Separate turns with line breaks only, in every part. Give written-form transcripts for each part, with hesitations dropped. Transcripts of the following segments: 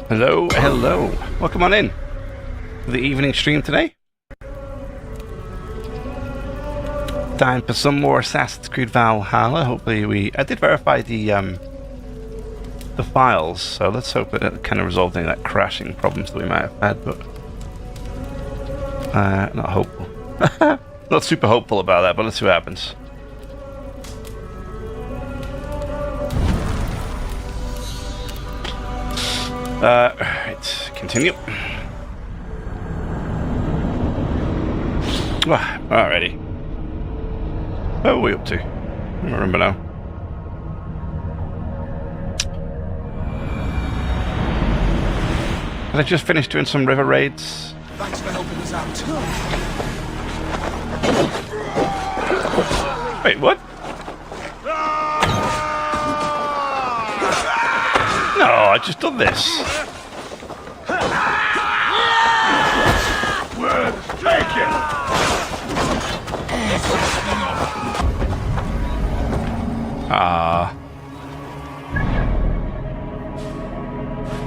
Hello, hello. Welcome on in to the evening stream today. Time for some more Assassin's Creed Valhalla. Hopefully I did verify the files, so let's hope that it kind of resolved any of that crashing problems that we might have had, but not hopeful. Not super hopeful about that, but let's see what happens. Right, continue. Alrighty. What are we up to? I don't remember now. Had I just finished doing some river raids?
Thanks for helping us out.
Wait, what? No, I just done this.
Word taken.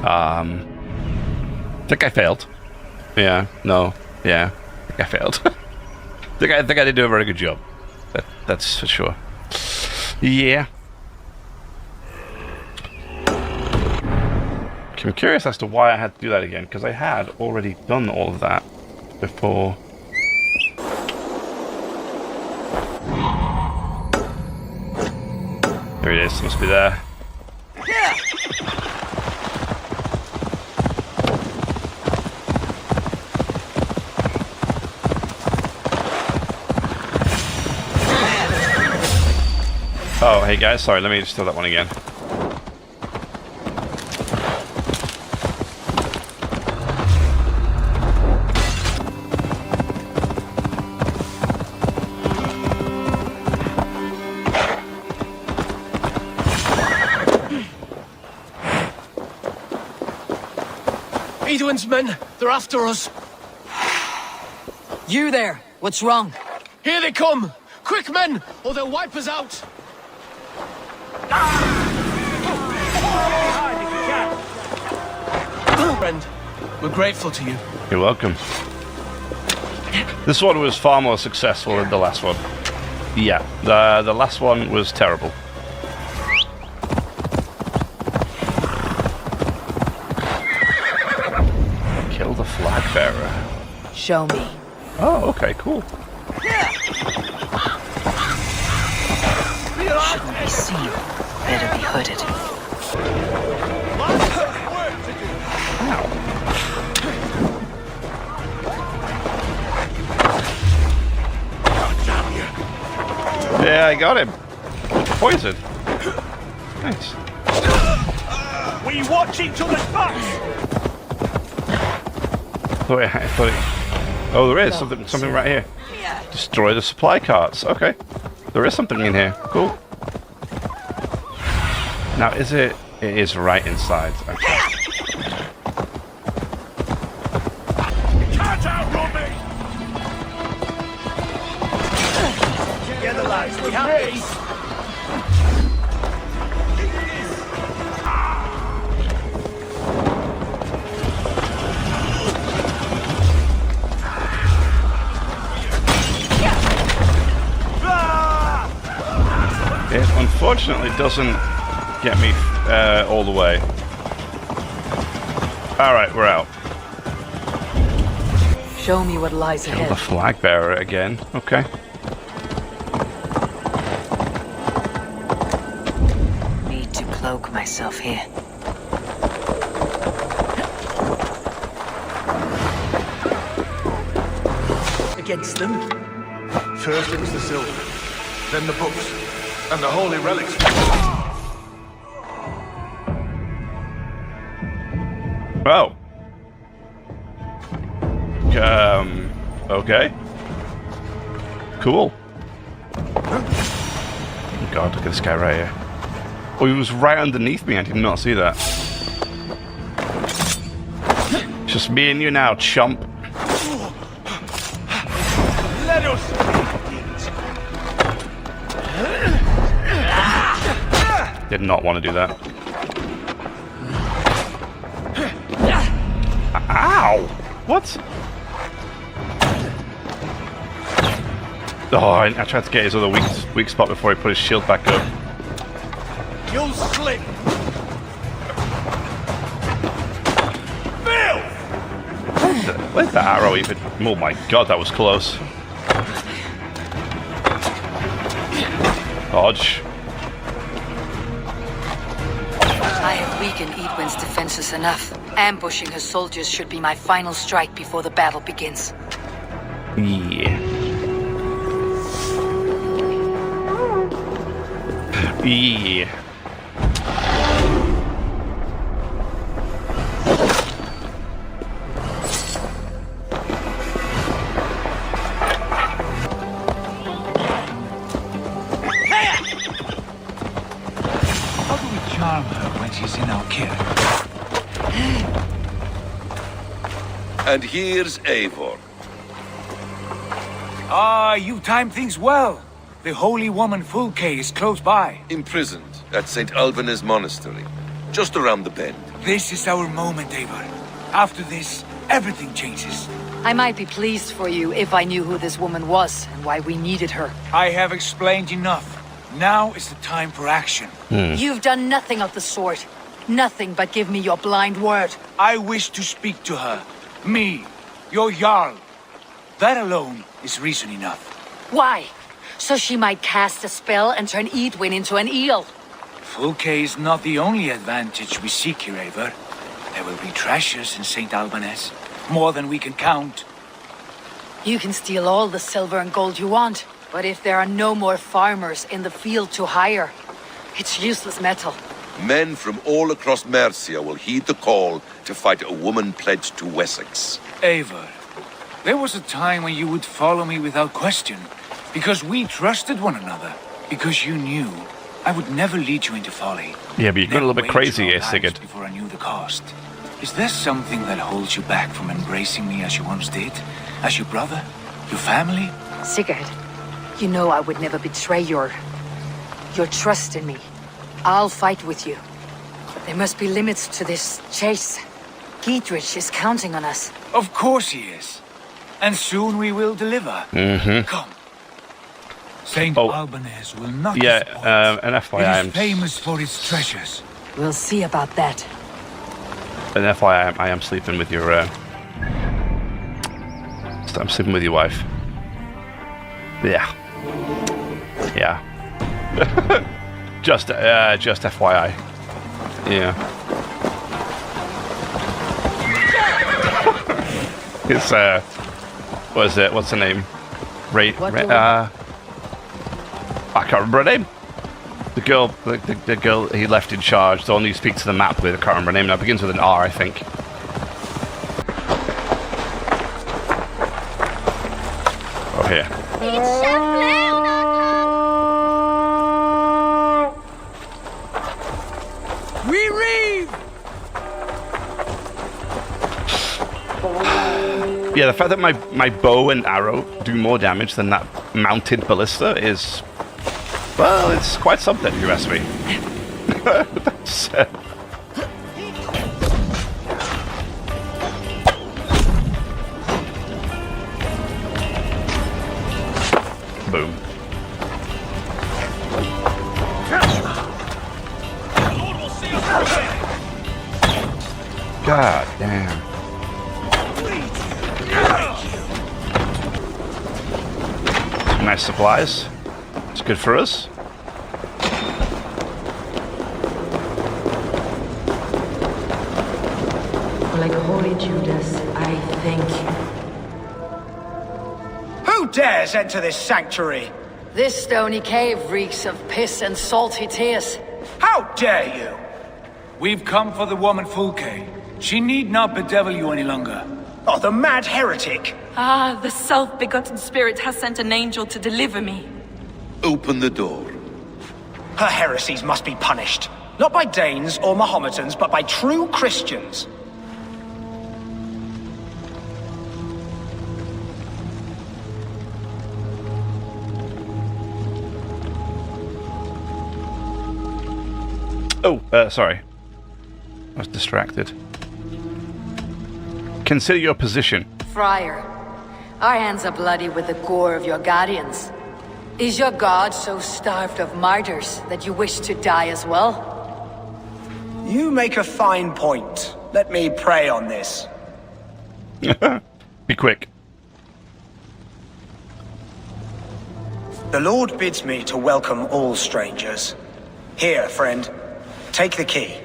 I think I failed. Yeah, no, yeah, I think I failed. I think I did do a very good job. That's for sure. Yeah. I'm curious as to why I had to do that again, because I had already done all of that before. There it is, must be there. Oh, hey guys, sorry, let me just do that one again.
Edwin's men, they're after us.
You there, what's wrong?
Here they come! Quick, men, or they'll wipe us out! Friend, we're grateful to you.
You're welcome. This one was far more successful than the last one. Yeah, the last one was terrible. Kill the flag bearer.
Show me.
Oh, okay, cool.
Shouldn't be seen. Better be hooded.
Yeah, I got him. Poison. Nice.
We watch each other's backs!
Oh, there is something right here. Destroy the supply carts. Okay. There is something in here. Cool. Now, is it? It is right inside. Okay.
Can't outrun me! Together, lads, we have these!
It unfortunately doesn't get me all the way. Alright, we're out.
Show me what lies
Kill
ahead.
the flag bearer again. Okay.
Need to cloak myself here.
Against them? First it was the silver, then the books, and the holy relics.
Oh. Okay. Cool. Oh God, look at this guy right here. Oh, he was right underneath me. I did not see that. It's just me and you now, chump.
Let us!
Did not want to do that. What? Oh, I tried to get his other weak spot before he put his shield back up.
You'll slip! Bill!
Where's that arrow even? Oh my god, that was close. Dodge.
I have weakened Eadwyn's defenses enough. Ambushing her soldiers should be my final strike before the battle begins.
Yeah. Yeah.
How do we charm her when she's in our care?
And here's Eivor.
Ah, you timed things well. The holy woman Fulke is close by.
Imprisoned at St. Alban's Monastery, just around the bend.
This is our moment, Eivor. After this, everything changes.
I might be pleased for you if I knew who this woman was and why we needed her.
I have explained enough. Now is the time for action.
You've done nothing of the sort. Nothing but give me your blind word.
I wish to speak to her. Me, your Jarl. That alone is reason enough.
Why? So she might cast a spell and turn Eadwyn into an eel.
Fulke is not the only advantage we seek here, Eivor. There will be treasures in St. Alban's. More than we can count.
You can steal all the silver and gold you want, but if there are no more farmers in the field to hire, it's useless metal.
Men from all across Mercia will heed the call to fight a woman pledged to Wessex.
Eivor, there was a time when you would follow me without question. Because we trusted one another. Because you knew I would never lead you into folly.
Yeah, but you're going a little bit
Never
crazy
wager
here,
our lives
Sigurd.
Before I knew the cost. Is there something that holds you back from embracing me as you once did? As your brother? Your family?
Sigurd, you know I would never betray your trust in me. I'll fight with you. But there must be limits to this chase. Geedrich is counting on us.
Of course he is. And soon we will deliver. Come. St.
Oh.
Alban's will not
Yeah,
disappoint.
an
It
FYI,
is famous for its treasures.
We'll see about that.
I am sleeping with your. I'm sleeping with your wife. Yeah. Yeah. just FYI. Yeah. It's what's her name? I can't remember her name. The girl he left in charge, the one who speaks to the map with, I can't remember her name now. It begins with an R, I think. Oh, here.
We reeve!
Yeah, the fact that my bow and arrow do more damage than that mounted ballista is, well, it's quite something, if you ask me. That's, boom. God damn. Nice supplies. It's good for us.
Like holy Judas, I think.
Who dares enter this sanctuary?
This stony cave reeks of piss and salty tears.
How dare you?
We've come for the woman Fulke. She need not bedevil you any longer.
Oh, the mad heretic!
Ah, the self-begotten spirit has sent an angel to deliver me.
Open the door.
Her heresies must be punished. Not by Danes or Mohammedans, but by true Christians.
Oh, sorry. I was distracted. Consider your position.
Friar, our hands are bloody with the gore of your guardians. Is your god so starved of martyrs that you wish to die as well?
You make a fine point. Let me pray on this.
Be quick.
The Lord bids me to welcome all strangers. Here, friend, take the key,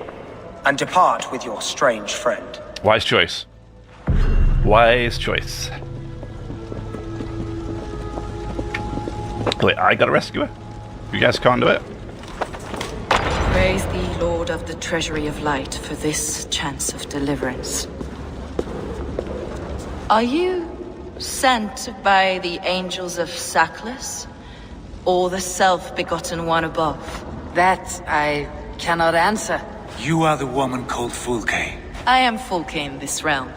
and depart with your strange friend.
Wise choice. Wise choice. Wait, I gotta rescue her? You guys can't do it?
Praise thee, Lord of the Treasury of Light, for this chance of deliverance. Are you sent by the angels of Saxon, or the self-begotten one above?
That I cannot answer.
You are the woman called Fulke.
I am Fulke in this realm,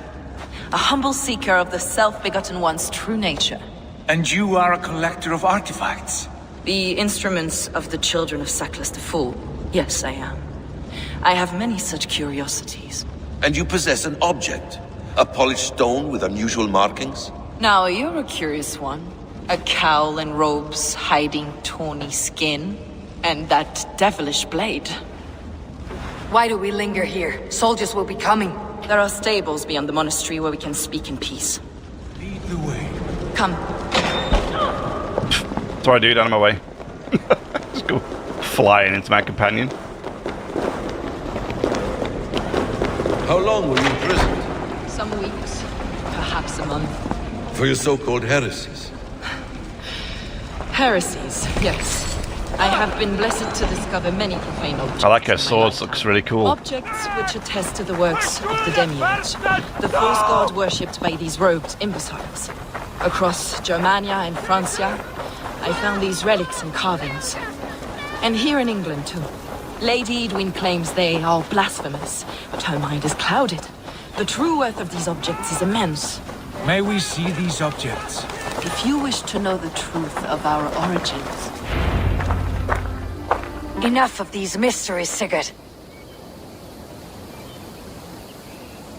a humble seeker of the self-begotten one's true nature.
And you are a collector of artifacts.
The instruments of the children of Saxon the Fool. Yes, I am. I have many such curiosities.
And you possess an object. A polished stone with unusual markings.
Now, you're a curious one. A cowl and robes hiding tawny skin. And that devilish blade.
Why do we linger here? Soldiers will be coming.
There are stables beyond the monastery where we can speak in peace.
Lead the way.
Come.
Sorry, dude, out of my way. Just go flying into my companion.
How long were you imprisoned?
Some weeks, perhaps a month.
For your so-called heresies.
Heresies, yes. I have been blessed to discover many profane objects.
I like her
in my
swords,
lifetime.
looks really cool.
Objects which attest to the works of the demiurge, the false god worshipped by these robed imbeciles. Across Germania and Francia, I found these relics and carvings. And here in England, too. Lady Edwin claims they are blasphemous, but her mind is clouded. The true worth of these objects is immense.
May we see these objects?
If you wish to know the truth of our origins,
Enough of these mysteries, Sigurd.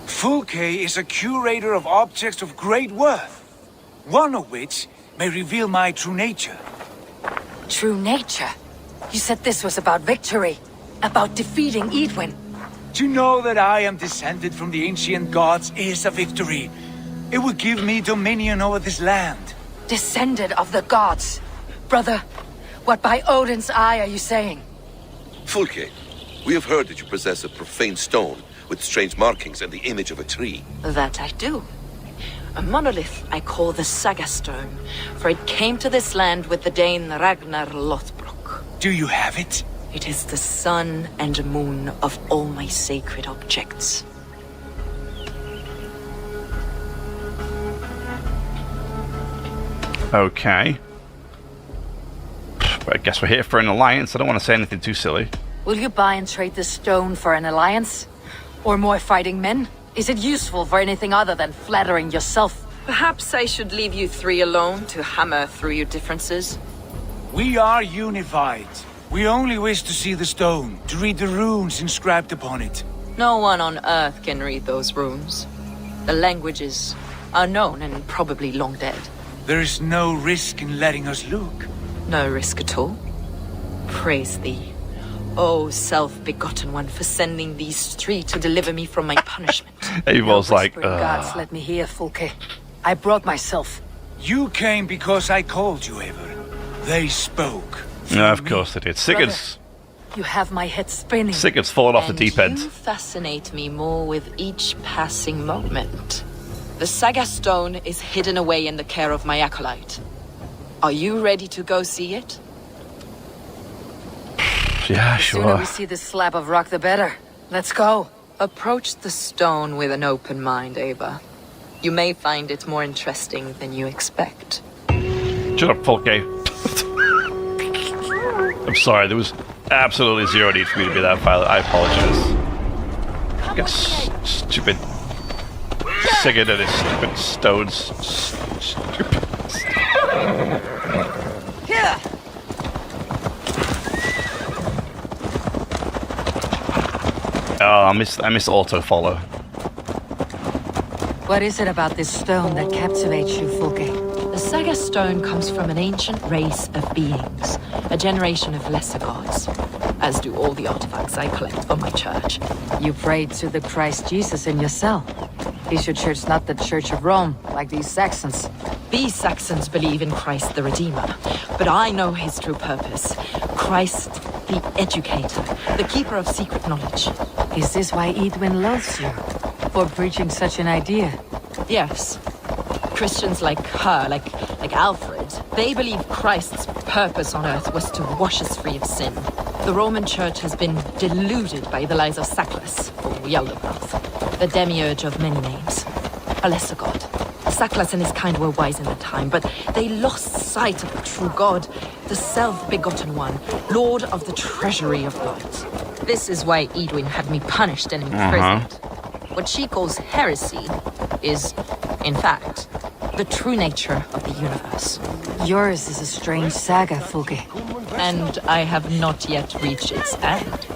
Fulke is a curator of objects of great worth, one of which may reveal my true nature.
True nature? You said this was about victory. About defeating Edwin.
To know that I am descended from the ancient gods is a victory. It would give me dominion over this land.
Descended of the gods. Brother, what by Odin's eye are you saying?
Fulke, we have heard that you possess a profane stone with strange markings and the image of a tree.
that I do. A monolith I call the Saga Stone, for it came to this land with the Dane Ragnar Lothbrok.
Do you have it?
It is the sun and moon of all my sacred objects.
Okay. But I guess we're here for an alliance. I don't want to say anything too silly.
Will you buy and trade this stone for an alliance? Or more fighting men? Is it useful for anything other than flattering yourself?
Perhaps I should leave you three alone to hammer through your differences.
We are unified. We only wish to see the stone, to read the runes inscribed upon it.
No one on Earth can read those runes. The languages are known and probably long dead.
There is no risk in letting us look.
No risk at all. Praise thee, O self-begotten one, for sending these three to deliver me from my punishment.
Evil's like,
whispering gods, let me hear, Fulke. I brought myself.
You came because I called you, Eivor. They spoke.
No, of course they did. Sigurd's
You have my head spinning.
Sigurd's fallen off the deep end.
You fascinate me more with each passing moment. The Saga Stone is hidden away in the care of my acolyte. Are you ready to go see it?
Yeah,
The sooner
sure.
we see this slab of rock, the better. Let's go.
Approach the stone with an open mind, Eivor. You may find it more interesting than you expect.
Shut up, Fulke. I'm sorry, there was absolutely zero need for me to be that violent. I apologize. Get stupid Sigurd and his stupid stones. Stupid.
Here!
Oh, I miss auto follow.
What is it about this stone that captivates you, Fulke?
The Saga stone comes from an ancient race of beings, a generation of lesser gods, as do all the artifacts I collect for my church.
You prayed to the Christ Jesus in your cell. Is your church not the Church of Rome, like these Saxons?
These Saxons believe in Christ the Redeemer, but I know his true purpose. Christ the Educator, the keeper of secret knowledge.
Is this why Eidwin loves you? For preaching such an idea?
Yes. Christians like her, like Alfred, they believe Christ's purpose on earth was to wash us free of sin. The Roman Church has been deluded by the lies of Saklas, or Yelderpath, the demiurge of many names, a lesser god. Saklas and his kind were wise in their time, but they lost sight of the true god, the self-begotten one, lord of the treasury of light. This is why Eidwin had me punished and imprisoned. What she calls heresy is, in fact, the true nature of the universe.
Yours is a strange saga, Fulke.
And I have not yet reached its end.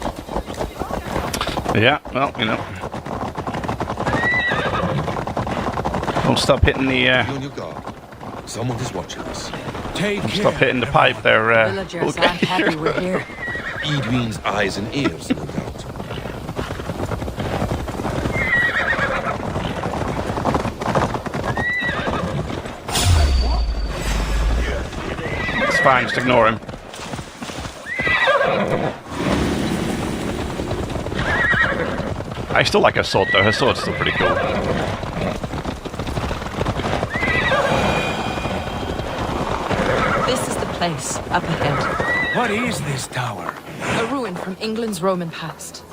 Yeah, well, you know. Don't stop hitting the,
Be on your guard. Someone is watching us.
Take care.
stop hitting the pipe there,
Villagers aren't happy we're here.
Eidwin's eyes and ears, no doubt.
It's fine, just ignore him. I still like her sword though, her sword's still pretty cool.
This is the place, up ahead.
What is this tower?
A ruin from England's Roman past.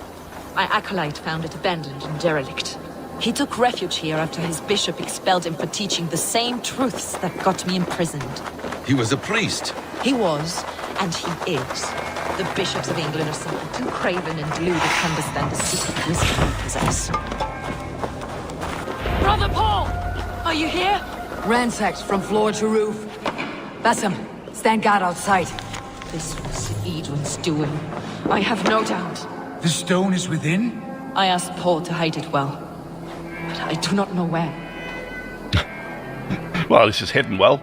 My acolyte found it abandoned and derelict. He took refuge here after his bishop expelled him for teaching the same truths that got me imprisoned.
He was a priest.
He was, and he is. The bishops of England are simply too craven and deluded to understand the secret wisdom we possess. Brother Paul! Are you here?
Ransacked from floor to roof. Bassam, stand guard outside.
This was Eidwin's doing. I have no doubt.
The stone is within?
I asked Paul to hide it well, but I do not know where.
Well, this is hidden well.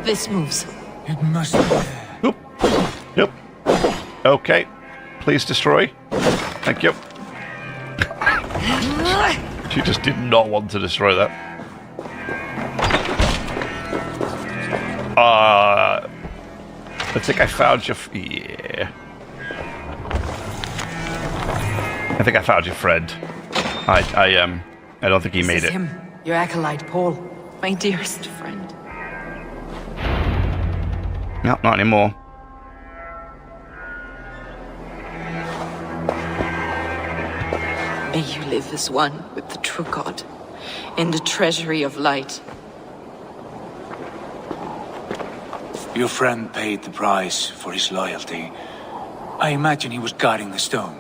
This moves.
It must be there.
Oop. Yep. Okay. Please destroy. Thank you. She just did not want to destroy that. I think I found your... yeah. I think I found your friend. I don't think he made
This is
it.
him, your acolyte, Paul.
My dearest friend.
No, not anymore.
May you live as one with the true God, in the treasury of light.
Your friend paid the price for his loyalty. I imagine he was guarding the stone.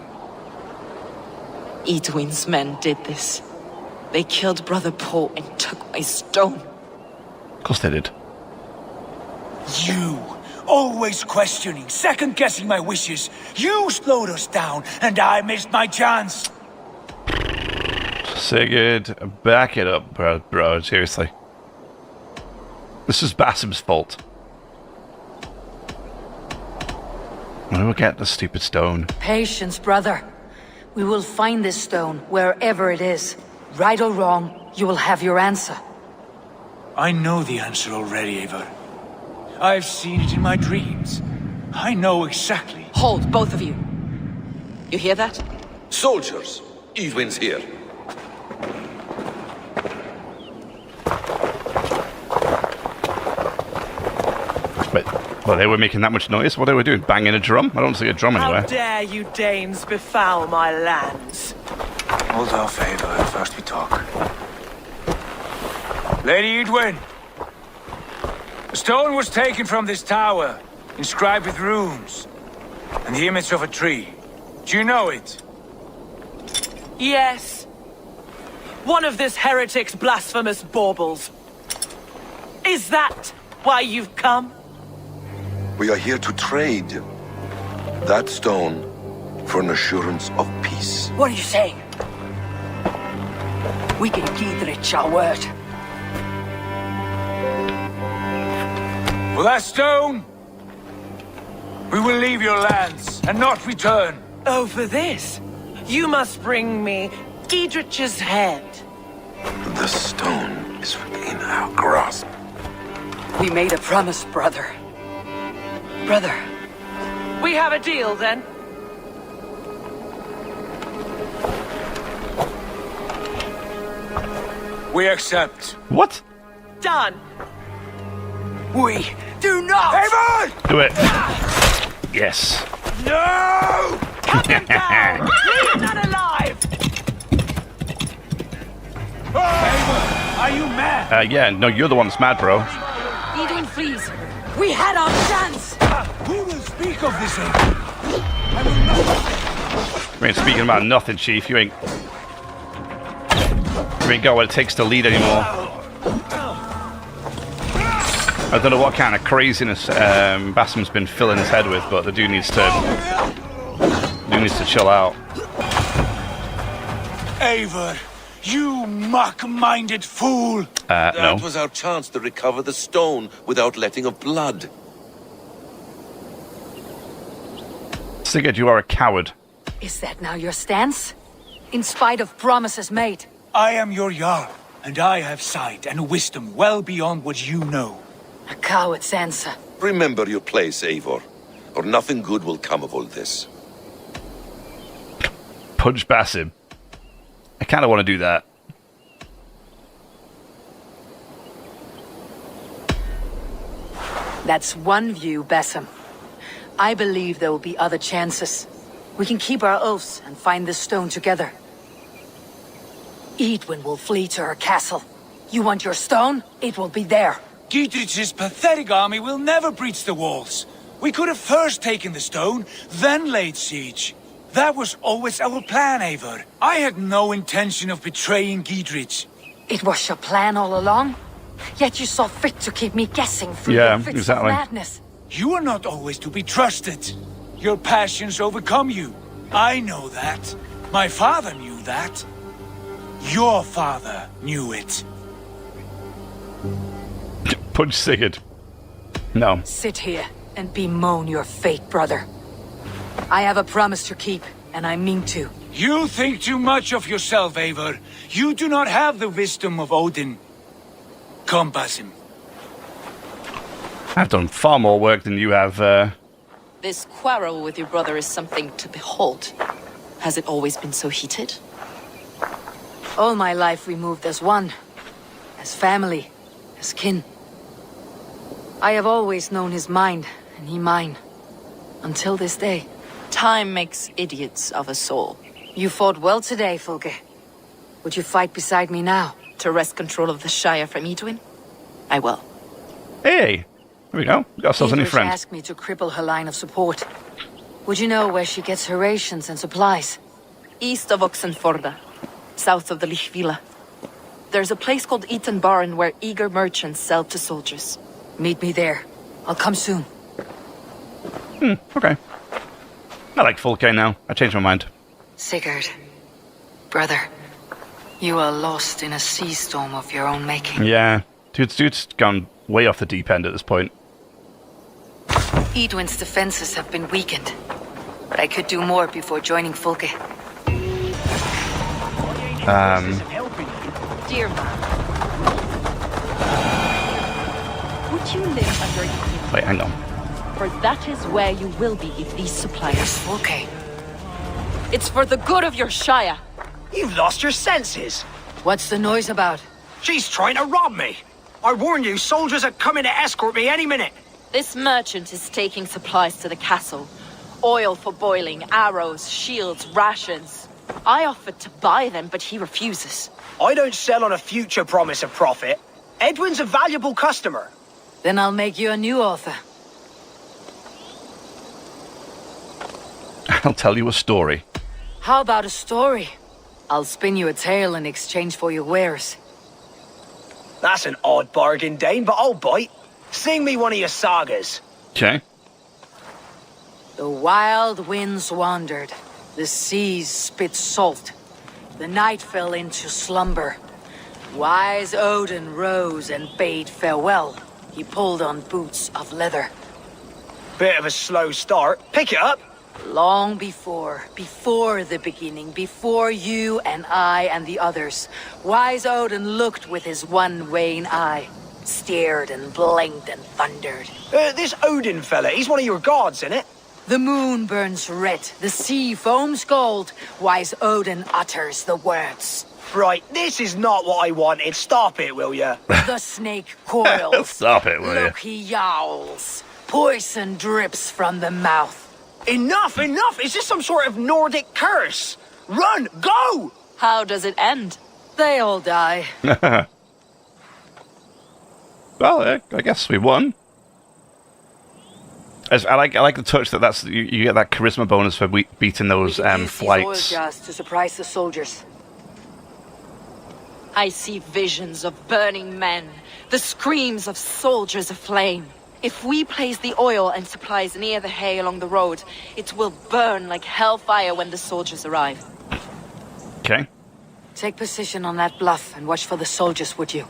Eidwin's men did this. They killed Brother Paul and took my stone.
Of course they did.
You, always questioning, second-guessing my wishes. You slowed us down, and I missed my chance.
Sigurd, back it up, bro. Seriously. This is Bassam's fault. When do we get the stupid stone?
Patience, brother. We will find this stone, wherever it is. Right or wrong, you will have your answer.
I know the answer already, Eivor. I've seen it in my dreams. I know exactly.
Hold, both of you. You hear that?
Soldiers, Eidwin's here.
Wait, well, they were making that much noise? What they were doing? Banging a drum? I don't see a drum
How
anywhere.
dare you Danes befoul my lands?
Hold off, Eivor. First we talk. Lady Eidwin! The stone was taken from this tower, inscribed with runes, and the image of a tree. Do you know it?
Yes. One of this heretic's blasphemous baubles. Is that why you've come?
We are here to trade that stone for an assurance of peace. peace.
What are you saying? We gave Giedrich our word.
For that stone, we will leave your lands and not return.
Oh, for this? You must bring me Giedrich's head.
The stone is within our grasp.
We made a promise, brother. Brother. We have a deal, then?
We accept.
What?
Done. We do not!
Eivor!
Do it. Yes.
No!
Cut them down! Leave none alive!
Eivor, are you mad?
Yeah, no, you're the one that's mad, bro.
Edwin, please.
We had our chance!
We will speak of this, Eivor. I will not...
We ain't speaking about nothing, Chief. You ain't got what it takes to lead anymore. I don't know what kind of craziness Bassam's been filling his head with, but the dude needs to chill out.
Eivor, you mock-minded fool!
No.
That was our chance to recover the stone without letting of blood.
Sigurd, you are a coward.
Is that now your stance? In spite of promises made?
I am your Jarl, and I have sight and wisdom well beyond what you know.
A coward's answer.
Remember your place, Eivor, or nothing good will come of all this.
Punch Basim. I kind of want to do that.
That's one view, Basim. I believe there will be other chances. We can keep our oaths and find this stone together. Edwin will flee to her castle. You want your stone? It will be there.
Giedrich's pathetic army will never breach the walls. We could have first taken the stone, then laid siege. That was always our plan, Eivor. I had no intention of betraying Giedrich.
It was your plan all along? Yet you saw fit to keep me guessing through
Yeah,
your fits
exactly.
of madness.
You are not always to be trusted. Your passions overcome you. I know that. My father knew that. Your father knew it.
Punch Sigurd. No.
Sit here and bemoan your fate, brother. I have a promise to keep, and I mean to.
You think too much of yourself, Eivor. You do not have the wisdom of Odin. Come, Basim.
I've done far more work than you have.
This quarrel with your brother is something to behold. Has it always been so heated?
All my life we moved as one. As family. As kin. I have always known his mind, and he mine. Until this day.
Time makes idiots of us all.
You fought well today, Fulke. Would you fight beside me now?
To wrest control of the Shire from Edwin? I will.
Hey! There we go. We got ourselves a new
Eivor
friend.
asked me to cripple her line of support. Would you know where she gets her rations and supplies?
East of Oxenforda, south of the Lichvila. There's a place called Eaton Barn where eager merchants sell to soldiers.
Meet me there. I'll come soon.
Okay. I like Fulke now. I changed my mind.
Sigurd. Brother. You are lost in a sea storm of your own making.
Yeah. Dude's gone way off the deep end at this point.
Edwin's defenses have been weakened. But I could do more before joining Fulke.
Dear man, would you live under Edwin?
Wait, hang on.
For that is where you will be if these supplies.
Where's Fulke?
It's for the good of your Shire.
You've lost your senses.
What's the noise about?
She's trying to rob me. I warn you, soldiers are coming to escort me any minute.
This merchant is taking supplies to the castle. Oil for boiling, arrows, shields, rations. I offered to buy them, but he refuses.
I don't sell on a future promise of profit. Edwin's a valuable customer.
Then I'll make you a new author.
I'll tell you a story.
How about a story? I'll spin you a tale in exchange for your wares.
That's an odd bargain, Dane, but I'll bite. Sing me one of your sagas.
Okay.
The wild winds wandered. The seas spit salt. The night fell into slumber. Wise Odin rose and bade farewell. He pulled on boots of leather.
Bit of a slow start. Pick it up.
Long before the beginning, before you and I and the others, Wise Odin looked with his one wane eye, stared and blinked and thundered.
This Odin fella, he's one of your gods, innit?
The moon burns red, the sea foams gold. Wise Odin utters the words.
Right, this is not what I wanted. Stop it, will ya?
The snake coils.
Stop it, will you?
Look, he yowls. Poison drips from the mouth.
Enough, enough! Is this some sort of Nordic curse? Run, go!
How does it end?
They all die.
Well, I guess we won. I like the touch that you get that charisma bonus for beating those
Use these oil
flights.
jars to surprise the soldiers.
I see visions of burning men, the screams of soldiers aflame. If we place the oil and supplies near the hay along the road, it will burn like hellfire when the soldiers arrive.
Okay.
Take position on that bluff and watch for the soldiers, would you?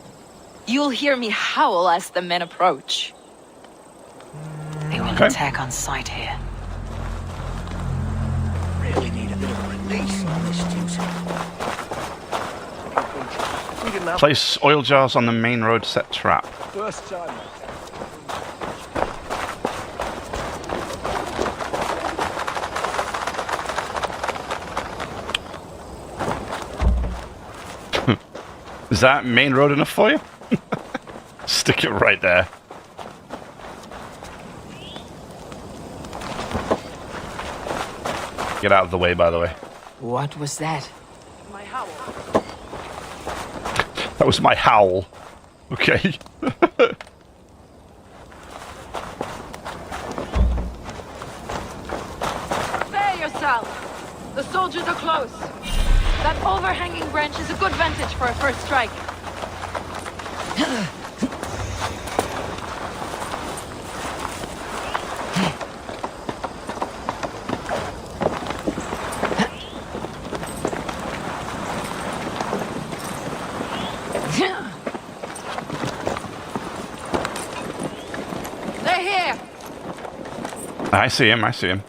You'll hear me howl as the men approach.
They will
Okay.
attack on sight here.
Really need a bit of a release on this duty. We didn't have
Place oil jars on the main road, set trap.
first time.
Is that main road enough for you? Stick it right there. Get out of the way, by the way.
What was that?
My howl.
That was my howl. Okay.
Spare yourself! The soldiers are close. That overhanging branch is a good vantage for a first strike. They're here!
I see him, I see him.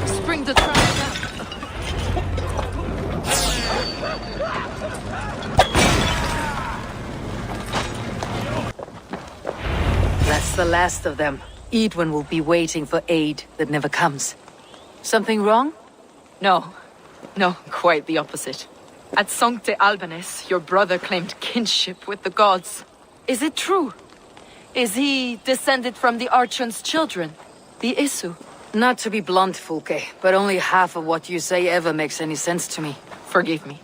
Spring the trap down.
That's the last of them. Eidwin will be waiting for aid that never comes. Something wrong?
No, quite the opposite. At Sancte Albanes, your brother claimed kinship with the gods. Is it true? Is he descended from the Archon's children, the Isu?
Not to be blunt, Fulke, but only half of what you say ever makes any sense to me.
Forgive me.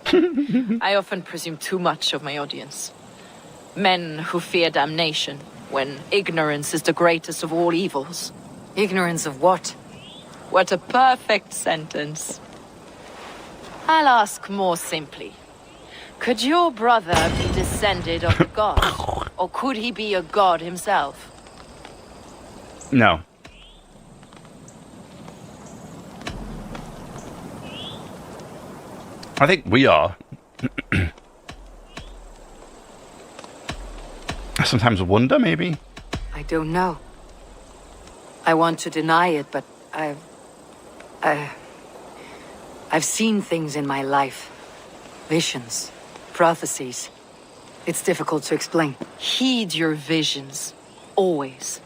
I often presume too much of my audience. Men who fear damnation, when ignorance is the greatest of all evils.
Ignorance of what?
What a perfect sentence. I'll ask more simply. Could your brother be descended of the gods? Or could he be a god himself?
No. I think we are. I sometimes wonder, maybe.
I don't know. I want to deny it, but I've seen things in my life. Visions, prophecies. It's difficult to explain.
Heed your visions. Always.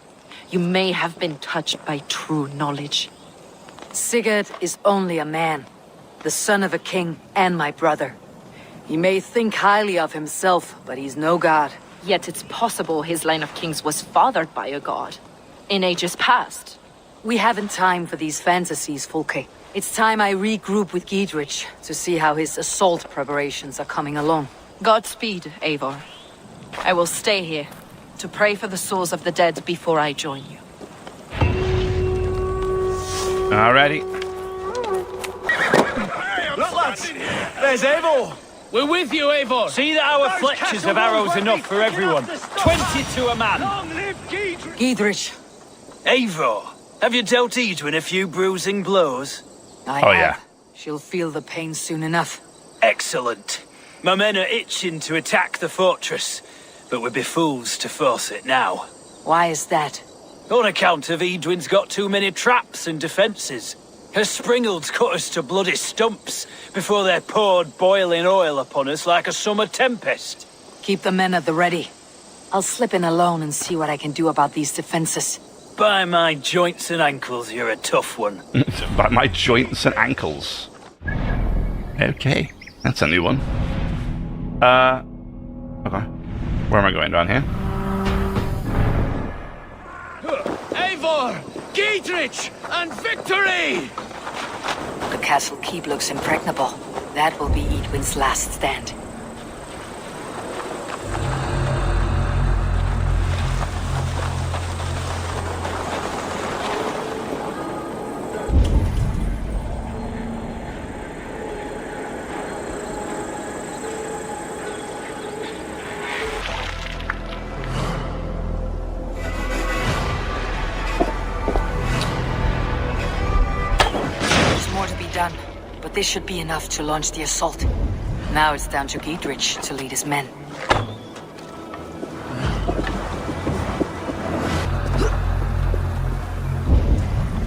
You may have been touched by true knowledge.
Sigurd is only a man, the son of a king and my brother. He may think highly of himself, but he's no god.
Yet it's possible his line of kings was fathered by a god. In ages past.
We haven't time for these fantasies, Fulke. It's time I regroup with Giedrich to see how his assault preparations are coming along.
Godspeed, Eivor. I will stay here to pray for the souls of the dead before I join you.
Alrighty.
lads! There's Eivor!
We're with you, Eivor.
See that our fletchers have arrows enough for everyone. 20 to a man.
Giedrich,
Eivor, have you dealt Edwin a few bruising blows?
I
Oh,
have.
yeah.
She'll feel the pain soon enough.
Excellent. My men are itching to attack the fortress, but we'd be fools to force it now.
Why is that?
On account of Edwin's got too many traps and defences. Her springalds cut us to bloody stumps before they poured boiling oil upon us like a summer tempest.
Keep the men at the ready. I'll slip in alone and see what I can do about these defenses.
By my joints and ankles, you're a tough one.
By my joints and ankles. Okay, that's a new one. Okay. Where am I going? Down here?
Eivor! Giedrich! And victory!
The castle keep looks impregnable. That will be Edwin's last stand. Done, but this should be enough to launch the assault. Now it's down to Giedrich to lead his men.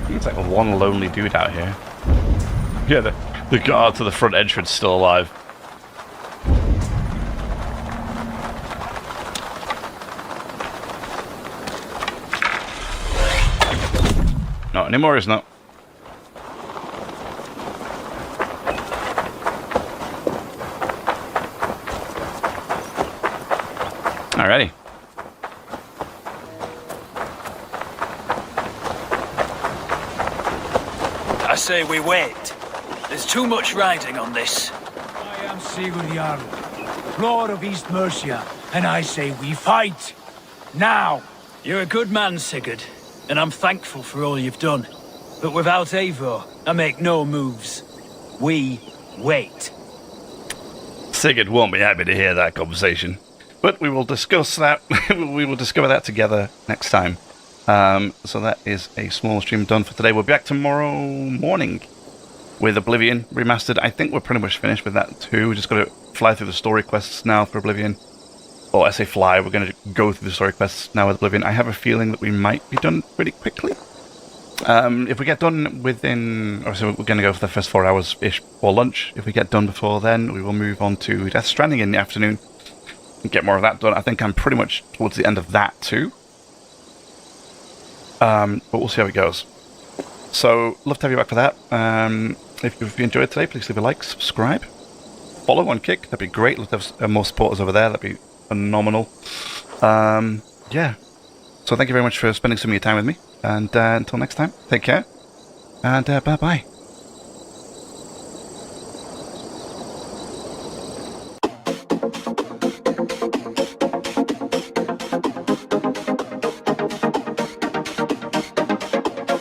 He's like one lonely dude out here. Yeah, the guard to the front entrance still alive. Not anymore, isn't it? Alrighty.
I say we wait. There's too much riding on this.
I am Sigurd Jarl, Lord of East Mercia, and I say we fight. Now!
You're a good man, Sigurd, and I'm thankful for all you've done. But without Eivor, I make no moves. We wait.
Sigurd won't be happy to hear that conversation. But we will discuss that. We will discover that together next time. So that is a small stream done for today. We'll be back tomorrow morning with Oblivion Remastered. I think we're pretty much finished with that too. We just got to fly through the story quests now for Oblivion. Or I say fly, we're going to go through the story quests now with Oblivion. I have a feeling that we might be done pretty quickly. If we get done within... Or so we're going to go for the first 4 hours-ish for lunch. If we get done before then, we will move on to Death Stranding in the afternoon. Get more of that done. I think I'm pretty much towards the end of that too. But we'll see how it goes. So, love to have you back for that. If you enjoyed today, please leave a like, subscribe, follow on Kick. That'd be great. Let's have more supporters over there. That'd be phenomenal. Yeah. So thank you very much for spending some of your time with me. And until next time, take care. And bye-bye.